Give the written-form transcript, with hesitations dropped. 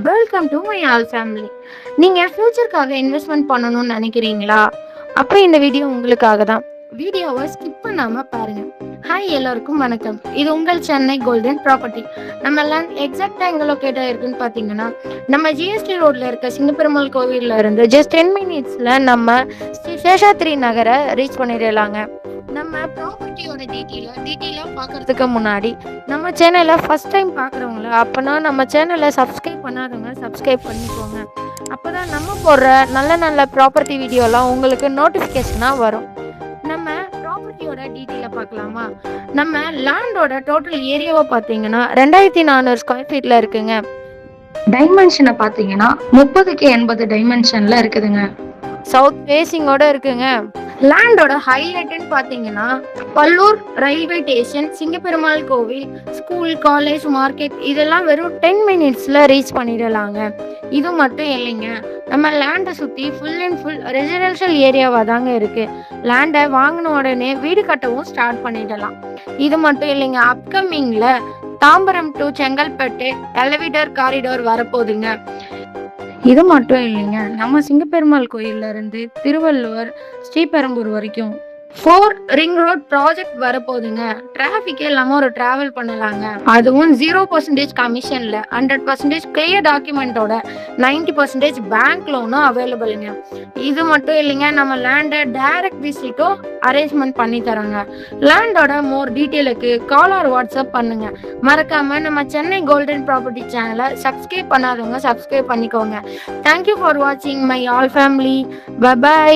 Welcome to my all family. நீங்கள் ஃப்யூச்சருக்காக investment பண்ணணும்னு நினைக்கிறீங்களா? அப்போ இந்த வீடியோ உங்களுக்காக தான். வீடியோவை ஸ்கிப் பண்ணாமல் பாருங்கள். ஹாய், எல்லாருக்கும் வணக்கம். இது உங்கள் சென்னை கோல்டன் ப்ராப்பர்ட்டி. நம்ம லேண்ட் எக்ஸாக்டாக எங்கே லொக்கேட்டாக இருக்குன்னு பார்த்தீங்கன்னா, நம்ம ஜிஎஸ்டி ரோட்டில் இருக்க சிங்கப்பெருமாள் கோவிலில் இருந்து ஜஸ்ட் 10 மினிட்ஸில் நம்ம ஸ்ரீ சேஷாத்ரி நகரை ரீச் பண்ணிடலாங்க. நம்ம ப்ராப்பர்ட்டியோட டீட்டெயிலாக பார்க்குறதுக்கு முன்னாடி நம்ம சேனலை ஃபஸ்ட் டைம் பார்க்குறவங்கள அப்போனா நம்ம சேனலை சப்ஸ்கிரைப் பண்ணாதவங்க சப்ஸ்கிரைப் பண்ணிக்கோங்க. அப்போ தான் நம்ம போடுற நல்ல நல்ல ப்ராப்பர்ட்டி வீடியோலாம் உங்களுக்கு நோட்டிஃபிகேஷனாக வரும். நம்ம ப்ராப்பர்ட்டியோட டீட்டெயிலை பார்க்கலாமா? நம்ம லேண்டோட டோட்டல் ஏரியாவை பார்த்தீங்கன்னா 2400 ஸ்கொயர் ஃபீட்டில் இருக்குங்க. டைமென்ஷனை பார்த்தீங்கன்னா 30க்கு 80 டைமென்ஷனில் இருக்குதுங்க. சவுத் ஃபேஸிங்கோட இருக்குங்க. லேண்டோட ஹைலைட்னு பார்த்தீங்கன்னா பல்லூர் ரயில்வே ஸ்டேஷன், சிங்கப்பெருமாள் கோவில், ஸ்கூல், காலேஜ், மார்க்கெட் இதெல்லாம் வெறும் 10 மினிட்ஸில் ரீச் பண்ணிடலாங்க. இது மட்டும் இல்லைங்க, நம்ம லேண்டை சுற்றி ஃபுல் அண்ட் ஃபுல் ரெசிடென்ஷியல் ஏரியாவாக தாங்க இருக்குது. லேண்டை வாங்கின உடனே வீடு கட்டவும் ஸ்டார்ட் பண்ணிடலாம். இது மட்டும் இல்லைங்க, அப்கமிங்கில் Tambaram to Chengalpattu elevated corridor வரப்போகுதுங்க. இது மட்டும் இல்லைங்க, நம்ம சிங்கப்பெருமாள் கோயில்ல இருந்து திருவள்ளுவர், ஸ்ரீபெரும்பூர் வரைக்கும் 4 ரிங் ரோட் ப்ராஜெக்ட் வரப்போகுதுங்க. டிராஃபிக்கே இல்லாமல் ஒரு டிராவல் பண்ணலாங்க. அதுவும் 0% கமிஷனில் 100% கிளியர் டாக்குமெண்ட்டோட 90% பேங்க் லோனும் அவைலபிளுங்க. இது மட்டும் இல்லைங்க, நம்ம லேண்டை டைரக்ட் விசிட்டும் அரேஞ்ச்மெண்ட் பண்ணி தராங்க. லேண்டோட மோர் டீட்டெயிலுக்கு கால் ஆர் வாட்ஸ்அப் பண்ணுங்க. மறக்காம நம்ம சென்னை கோல்டன் ப்ராப்பர்ட்டி சேனலை சப்ஸ்கிரைப் பண்ணாதவங்க சப்ஸ்கிரைப் பண்ணிக்கோங்க. தேங்க்யூ ஃபார் வாட்சிங் மை ஆல் ஃபேமிலி. பை.